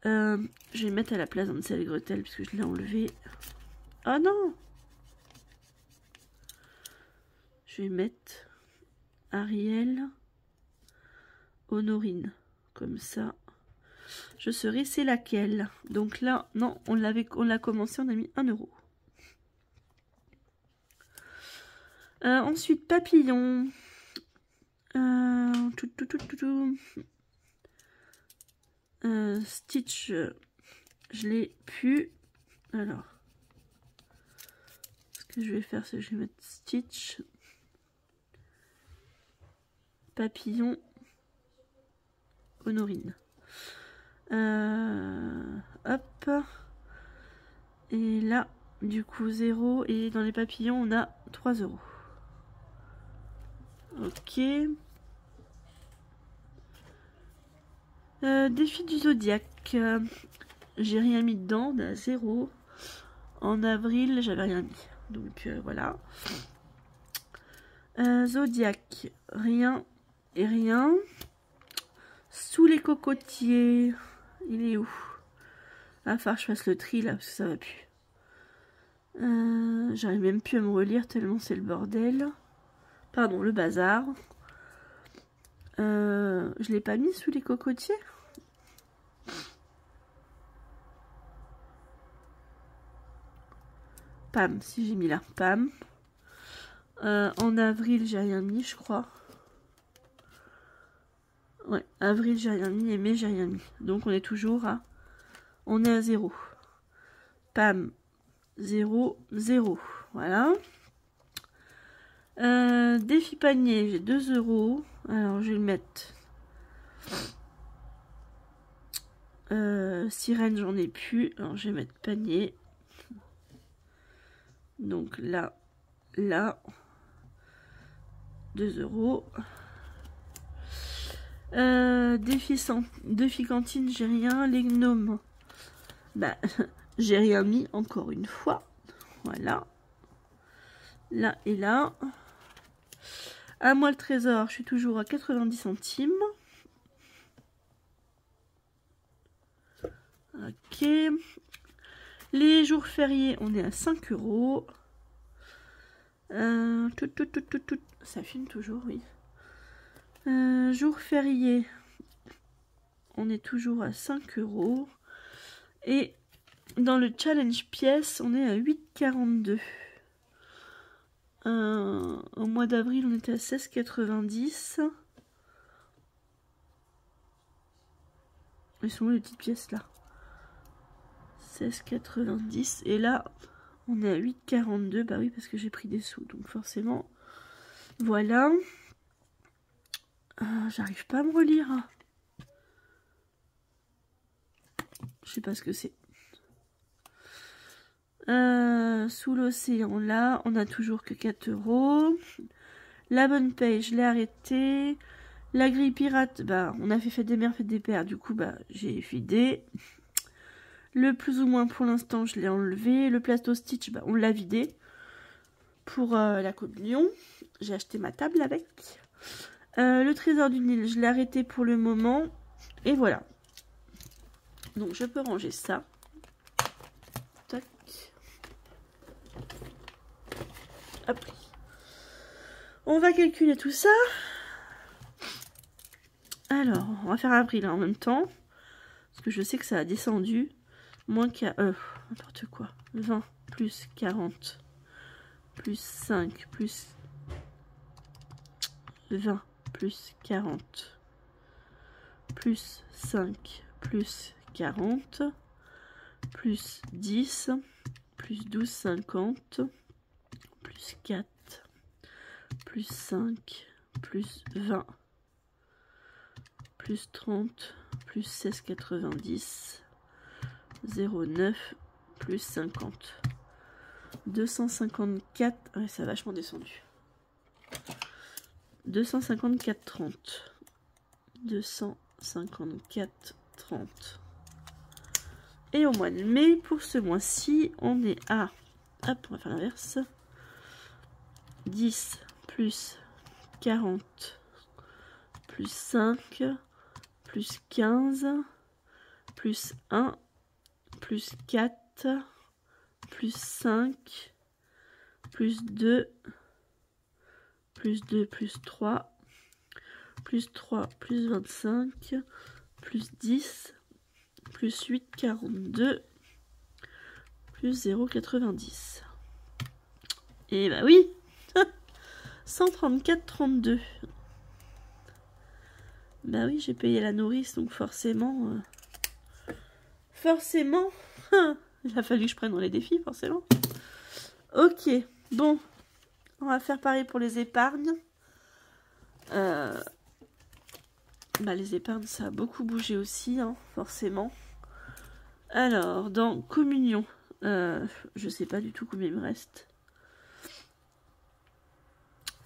Speaker 1: Je vais mettre à la place d'Hansel et Gretel puisque je l'ai enlevé. Ah non! Je vais mettre Ariel, Honorine. Comme ça, je saurai c'est laquelle. Donc là, non, on l'a commencé, on a mis 1 €. Ensuite, papillon. Stitch, je l'ai pu. Alors, ce que je vais faire, c'est que je vais mettre Stitch, papillon, Honorine. Hop. Et là, du coup, 0. Et dans les papillons, on a 3 €. Ok. Défi du zodiaque. J'ai rien mis dedans, on est à 0. En avril, j'avais rien mis. Donc voilà. Zodiaque, rien et rien. Sous les cocotiers, il est où? Il va falloir que je fasse le tri là, parce que ça va plus. J'arrive même plus à me relire tellement c'est le bordel. Pardon, le bazar. Je l'ai pas mis sous les cocotiers. Pam, si j'ai mis là, pam. En avril, j'ai rien mis, je crois. Ouais, avril, j'ai rien mis, et mai, j'ai rien mis. Donc, on est toujours à... On est à 0. Pam, 0, 0. Voilà. Défi panier, j'ai 2 €. Alors, je vais le mettre... sirène, j'en ai plus. Alors, je vais mettre panier. Donc, là, 2 €. Défi cantine, j'ai rien. Les gnomes, bah, j'ai rien mis encore une fois. Voilà. Là et là. À moi le trésor, je suis toujours à 90 centimes. Ok. Les jours fériés, on est à 5 €. Ça filme toujours, oui. Jours fériés, on est toujours à 5 €. Et dans le challenge pièce, on est à 8,42. Au mois d'avril, on était à 16,90. Elles sont où les petites pièces là? 16,90. Et là, on est à 8,42. Bah oui, parce que j'ai pris des sous. Donc forcément, voilà. J'arrive pas à me relire. Je sais pas ce que c'est. Sous l'océan, là, on a toujours que 4 €. La bonne paye, je l'ai arrêtée. La grille pirate, bah, on a fait fête des mères, fête des pères. Du coup, bah, j'ai vidé. Le plus ou moins, pour l'instant, je l'ai enlevé. Le plateau Stitch, bah, on l'a vidé. Pour la communion, j'ai acheté ma table avec. Le trésor du Nil, je l'ai arrêté pour le moment. Et voilà. Donc, je peux ranger ça. Tac. Hop. On va calculer tout ça. Alors, on va faire avril en même temps. Parce que je sais que ça a descendu. Moins qu'à... n'importe quoi. 20 plus 40 plus 5 plus 20 plus 40 plus 5 plus 40 plus 10 plus 12,50 plus 4 plus 5 plus 20 plus 30 plus 16,90 0,9 plus 50 254. Ouais, ça a vachement descendu. 254,30 254,30. Et au mois de mai, pour ce mois-ci, on est à, hop, on va faire l'inverse, 10 plus 40 plus 5 plus 15 plus 1 plus 4 plus 5 plus 2 plus 2 plus 3 plus 3 plus 25 plus 10 plus 8, 42 plus 0,90. Et bah oui 134,32. Bah oui, j'ai payé la nourrice, donc forcément... forcément il a fallu que je prenne dans les défis, forcément. Ok, bon. On va faire pareil pour les épargnes. Bah, les épargnes, ça a beaucoup bougé aussi, hein, forcément. Alors, dans communion, je sais pas du tout combien il me reste.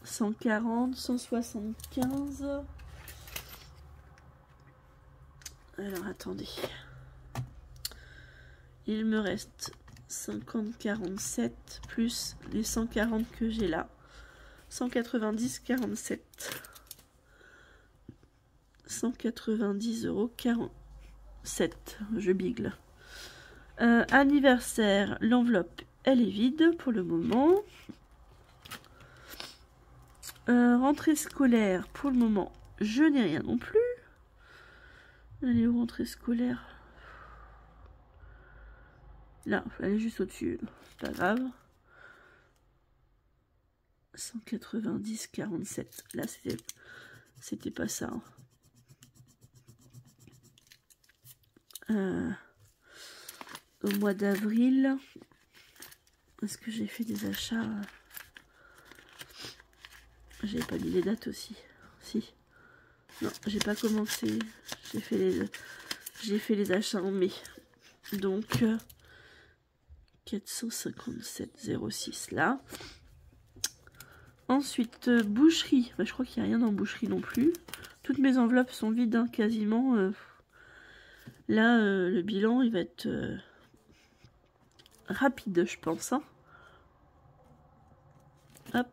Speaker 1: 140, 175. Alors, attendez. Il me reste 50, 47, plus les 140 que j'ai là. 190, 47. 190 €, 47. Je bigle. Anniversaire, l'enveloppe, elle est vide pour le moment. Rentrée scolaire, pour le moment, je n'ai rien non plus. Elle est où, rentrée scolaire? Là, elle est juste au-dessus. C'est pas grave. 190, 47. Là, c'était pas ça. Au mois d'avril, est-ce que j'ai fait des achats? J'ai pas mis les dates aussi. Si. Non, j'ai pas commencé. J'ai fait les achats en mai. Donc 457,06 là. Ensuite, boucherie. Bah, je crois qu'il n'y a rien dans boucherie non plus. Toutes mes enveloppes sont vides, hein, quasiment. Là, le bilan, il va être rapide, je pense. Hein. Hop.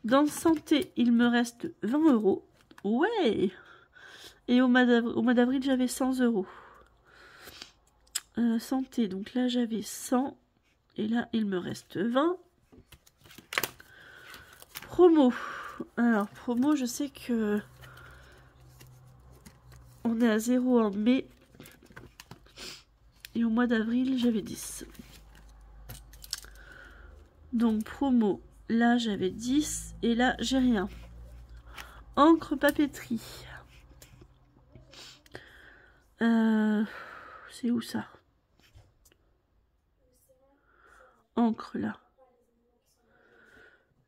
Speaker 1: Dans santé, il me reste 20 €. Ouais. Et au mois d'avril, j'avais 100 €. Santé, donc là, j'avais 100. Et là, il me reste 20. Promo. Alors, promo, je sais que on est à 0 en mai. Et au mois d'avril, j'avais 10. Donc, promo. Là, j'avais 10. Et là, j'ai rien. Encre papeterie. C'est où ça? Encre, là.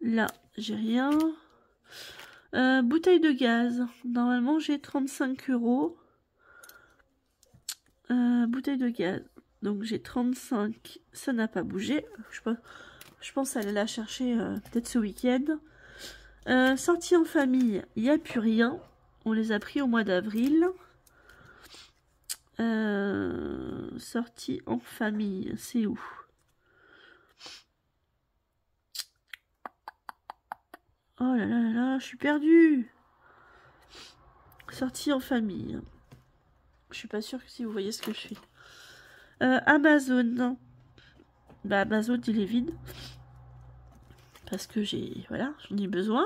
Speaker 1: Là, j'ai rien. Bouteille de gaz. Normalement, j'ai 35 €. Bouteille de gaz. Donc, j'ai 35. Ça n'a pas bougé. Je pense aller la chercher peut-être ce week-end. Sortie en famille, il n'y a plus rien. On les a pris au mois d'avril. Sortie en famille, c'est où? Oh là là là là, je suis perdue. Sortie en famille. Je suis pas sûre que si vous voyez ce que je fais. Amazon. Bah Amazon il est vide. Parce que voilà, j'en ai besoin.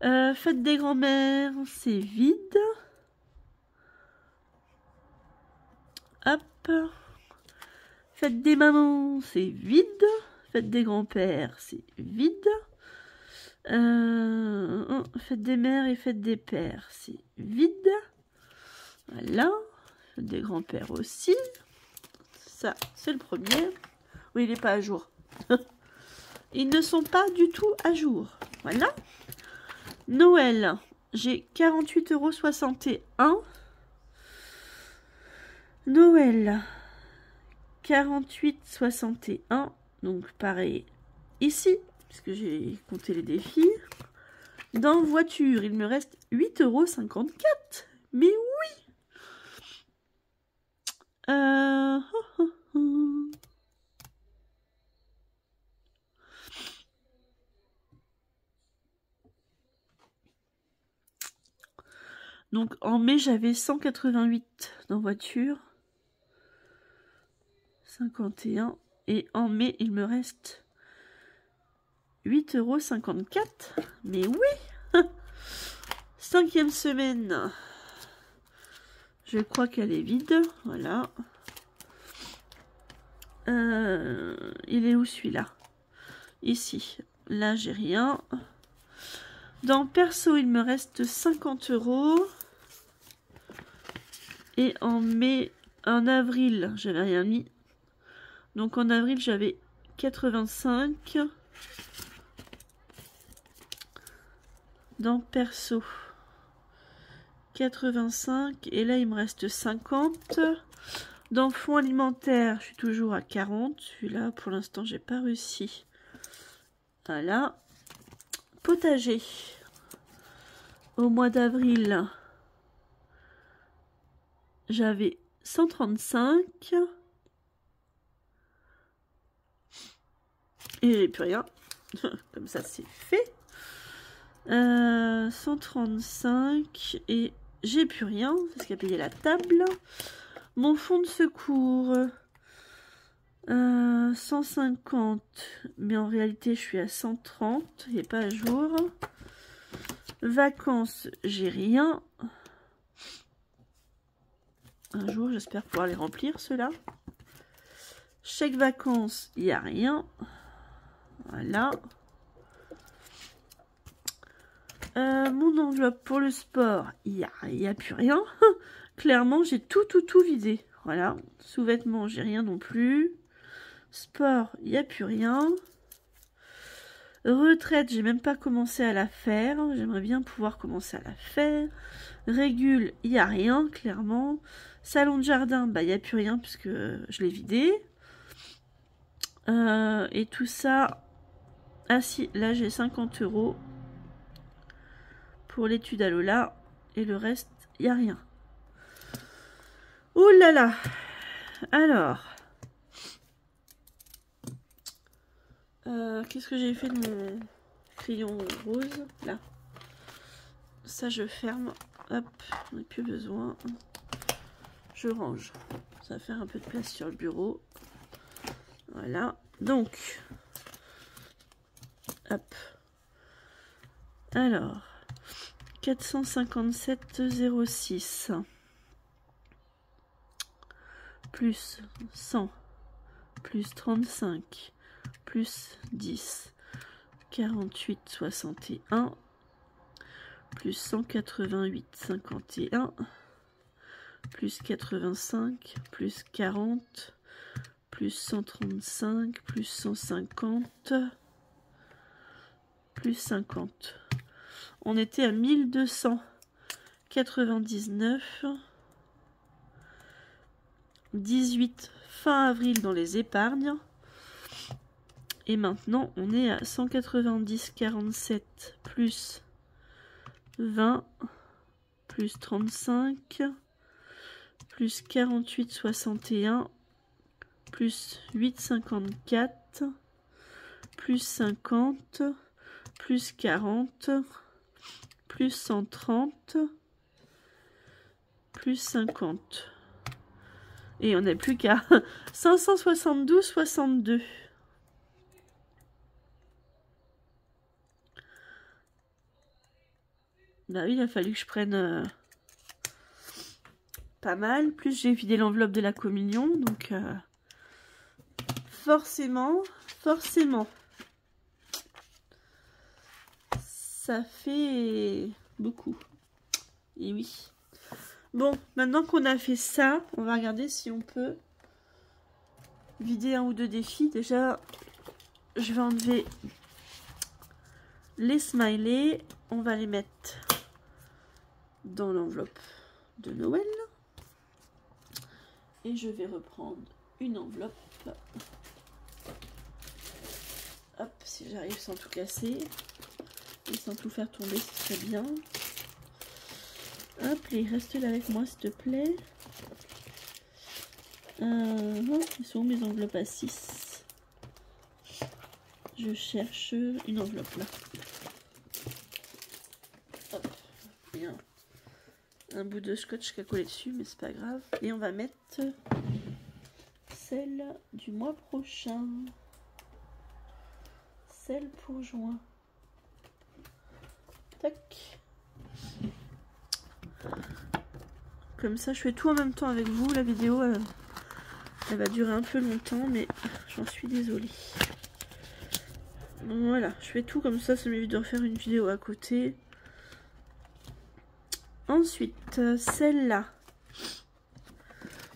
Speaker 1: Fête des grands-mères, c'est vide. Hop. Fête des mamans, c'est vide. Fête des grands-pères, c'est vide. Fête des mères et fête des pères, c'est vide. Voilà. Fête des grands-pères aussi. Ça, c'est le premier. Oui, il n'est pas à jour. Ils ne sont pas du tout à jour. Voilà. Noël, j'ai 48,61 €. Noël, 48,61 €. Donc pareil ici, puisque j'ai compté les défis. Dans voiture, il me reste 8,54 €. Mais oui. Donc en mai, j'avais 188 dans voiture. 51. Et en mai, il me reste 8,54 €. Mais oui. 5e semaine. Je crois qu'elle est vide. Voilà. Il est où celui-là? Ici. Là, j'ai rien. Dans perso, il me reste 50 €. Et en mai, en avril, j'avais rien mis. Donc en avril, j'avais 85. Dans perso, 85. Et là, il me reste 50. Dans fonds alimentaire, je suis toujours à 40. Celui-là, pour l'instant, j'ai pas réussi. Voilà. Potager. Au mois d'avril, j'avais 135. Et j'ai plus rien. Comme ça, c'est fait. 135. Et j'ai plus rien. Parce qu'il a payé la table. Mon fonds de secours. 150. Mais en réalité, je suis à 130. Il n'est pas à jour. Vacances, j'ai rien. Un jour, j'espère pouvoir les remplir, ceux-là. Chèque vacances, il n'y a rien. Voilà. Mon enveloppe pour le sport, il y a plus rien. Clairement, j'ai tout vidé. Voilà. Sous-vêtements, j'ai rien non plus. Sport, il n'y a plus rien. Retraite, j'ai même pas commencé à la faire. J'aimerais bien pouvoir commencer à la faire. Régule, il n'y a rien, clairement. Salon de jardin, bah il n'y a plus rien puisque je l'ai vidé. Et tout ça. Ah si, là j'ai 50 € pour l'étude à Lola. Et le reste, il n'y a rien. Ouh là là. Alors. Qu'est-ce que j'ai fait de mon crayon rose? Là. Ça, je ferme. Hop, on n'a plus besoin. Je range. Ça va faire un peu de place sur le bureau. Voilà. Donc. Hop. Alors. 457,06. plus 100, plus 35, plus 10, 48, 61, plus 188, 51, plus 85, plus 40, plus 135, plus 150, plus 50. On était à 1299. 18 fin avril dans les épargnes. Et maintenant, on est à 190, 47, plus 20, plus 35, plus 48, 61, plus 8, 54, plus 50, plus 40, plus 130, plus 50. Et on n'est plus qu'à 572, 62. Bah oui, il a fallu que je prenne pas mal. Plus j'ai vidé l'enveloppe de la communion. Donc forcément, ça fait beaucoup. Et oui. Bon, maintenant qu'on a fait ça, on va regarder si on peut vider un ou deux défis. Déjà, je vais enlever les smileys. On va les mettre dans l'enveloppe de Noël. Et je vais reprendre une enveloppe. Hop, si j'arrive sans tout casser. Et sans tout faire tomber, ce serait bien. Hop, et reste là avec moi, s'il te plaît. Ils sont où mes enveloppes à 6? Je cherche une enveloppe là. Hop, il y a un bout de scotch qui a collé dessus, mais c'est pas grave. Et on va mettre celle du mois prochain. Celle pour juin. Tac. Comme ça, je fais tout en même temps avec vous. La vidéo, elle va durer un peu longtemps, mais j'en suis désolée. Donc voilà, je fais tout comme ça m'évite de refaire une vidéo à côté. Ensuite, celle-là.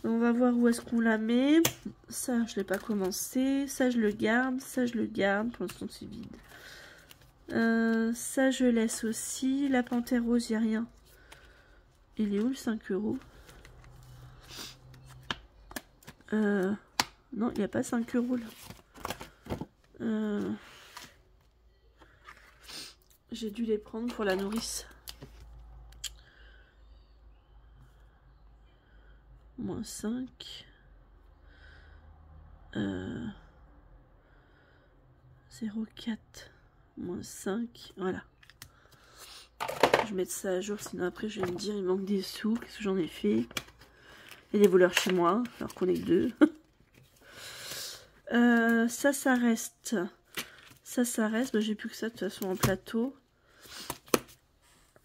Speaker 1: On va voir où est-ce qu'on la met. Ça, je ne l'ai pas commencé. Ça, je le garde. Ça, je le garde. Pour l'instant, c'est vide. Ça, je laisse aussi. La panthère rose, il n'y a rien. Il est où le 5 €? Non, il n'y a pas 5 € là. J'ai dû les prendre pour la nourrice. Moins 5. 0,4. Moins 5. Voilà. Je vais mettre ça à jour, sinon après je vais me dire il manque des sous. Qu'est-ce que j'en ai fait? Il y a des voleurs chez moi, alors qu'on est que deux. Ça reste. Ça reste. Bah, j'ai plus que ça de toute façon en plateau.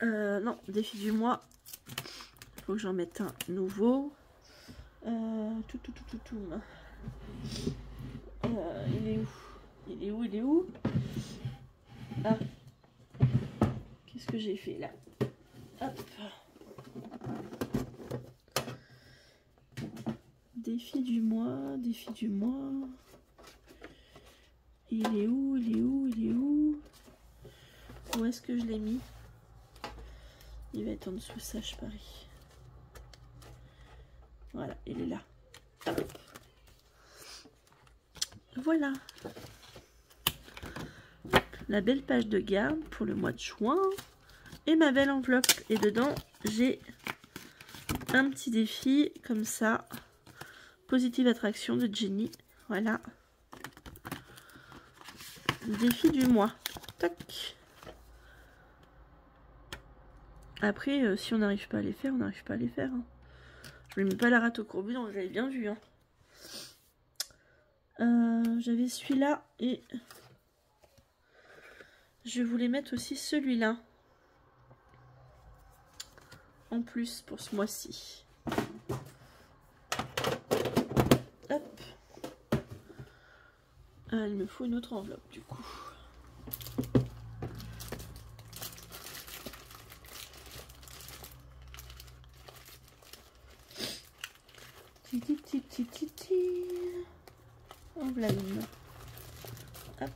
Speaker 1: Non, défi du mois. Il faut que j'en mette un nouveau. Il est où? Ah. Qu'est-ce que j'ai fait là? Hop. Défi du mois. Il est où? Où est-ce que je l'ai mis? Il va être en dessous, ça je parie. Voilà, il est là. Hop. Voilà. La belle page de garde pour le mois de juin. Et ma belle enveloppe. Et dedans, j'ai un petit défi comme ça. Positive attraction de Jenny. Voilà. Défi du mois. Tac. Après, si on n'arrive pas à les faire, on n'arrive pas à les faire. Hein. Je ne mets pas la rate au courbus, donc vous avez bien vu. Hein. J'avais celui-là et je voulais mettre aussi celui-là. En plus pour ce mois-ci. Il me faut une autre enveloppe du coup. En voilà une. Hop.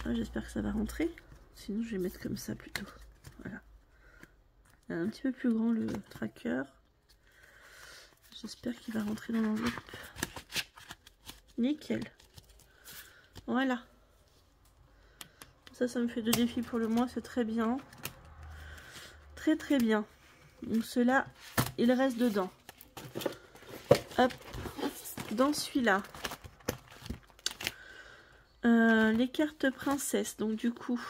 Speaker 1: Ah, j'espère que ça va rentrer. Sinon je vais mettre comme ça plutôt. Voilà. Un petit peu plus grand le tracker. J'espère qu'il va rentrer dans l'enveloppe. Nickel. Voilà. Ça me fait 2 défis pour le mois, c'est très bien. Très très bien. Donc ceux-là, il reste dedans. Hop. Dans celui-là. Les cartes princesses. Donc du coup,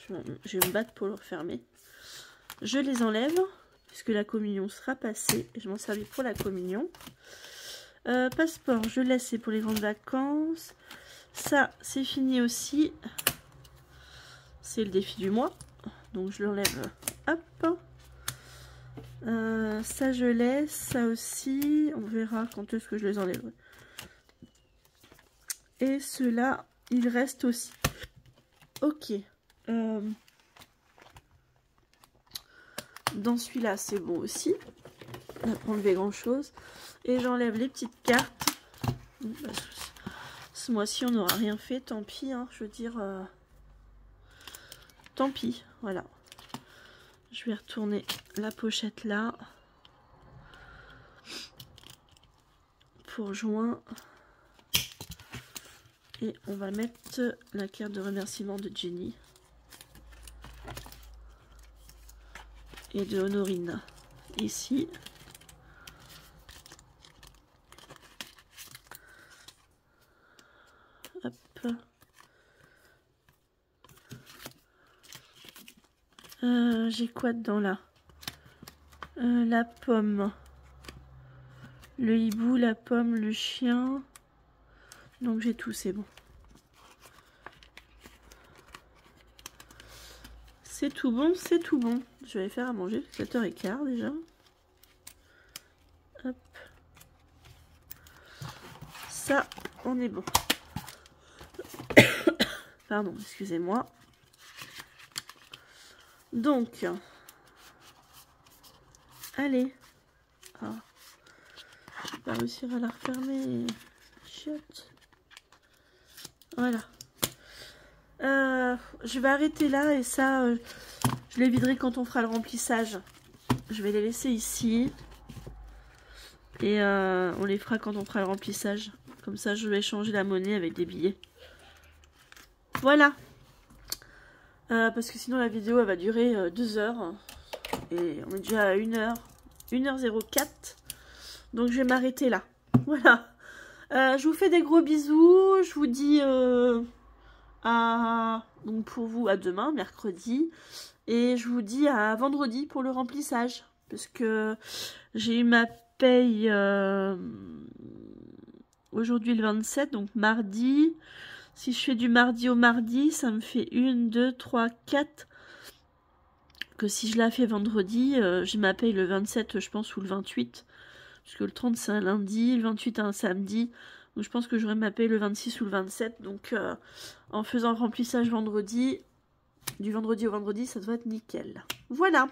Speaker 1: je vais me battre pour le refermer. Je les enlève. Puisque la communion sera passée. Et je m'en servis pour la communion. Passeport, je laisse, c'est pour les grandes vacances. Ça, c'est fini aussi. C'est le défi du mois. Donc je l'enlève. Hop. Ça, je laisse. Ça aussi. On verra quand est-ce que je les enlève. Et ceux-là, il reste aussi. Ok. Dans celui-là, c'est bon aussi. On n'a pas enlevé grand-chose. Et j'enlève les petites cartes. Ce mois-ci, on n'aura rien fait. Tant pis, hein, je veux dire... Tant pis, voilà. Je vais retourner la pochette là. Pour juin. Et on va mettre la carte de remerciement de Jenny. Et de Honorine. Ici. Hop. J'ai quoi dedans là? La pomme. Le hibou, la pomme, le chien. Donc j'ai tout, c'est bon. C'est tout bon, c'est tout bon. Je vais aller faire à manger, 7h15 déjà. Hop. Ça, on est bon. Pardon, excusez-moi. Donc, allez. Ah, je vais pas réussir à la refermer. Chiotte. Voilà. Je vais arrêter là et ça, je les viderai quand on fera le remplissage. Je vais les laisser ici. Et on les fera quand on fera le remplissage. Comme ça, je vais changer la monnaie avec des billets. Voilà. Parce que sinon, la vidéo, elle va durer 2 heures. Et on est déjà à 1h04. Donc, je vais m'arrêter là. Voilà. Je vous fais des gros bisous. Je vous dis donc pour vous, à demain, mercredi. Et je vous dis à vendredi pour le remplissage. Parce que j'ai eu ma paye aujourd'hui le 27, donc mardi. Si je fais du mardi au mardi, ça me fait 1, 2, 3, 4. Que si je la fais vendredi, j'ai ma paye le 27, je pense, ou le 28. Parce que le 30, c'est un lundi, le 28, un samedi. Donc je pense que j'aurai ma paye le 26 ou le 27. Donc en faisant le remplissage vendredi, du vendredi au vendredi, ça doit être nickel. Voilà.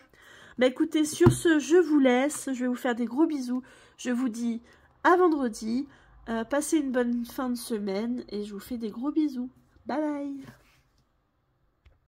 Speaker 1: Bah écoutez, sur ce, je vous laisse. Je vais vous faire des gros bisous. Je vous dis à vendredi. Passez une bonne fin de semaine et je vous fais des gros bisous. Bye bye.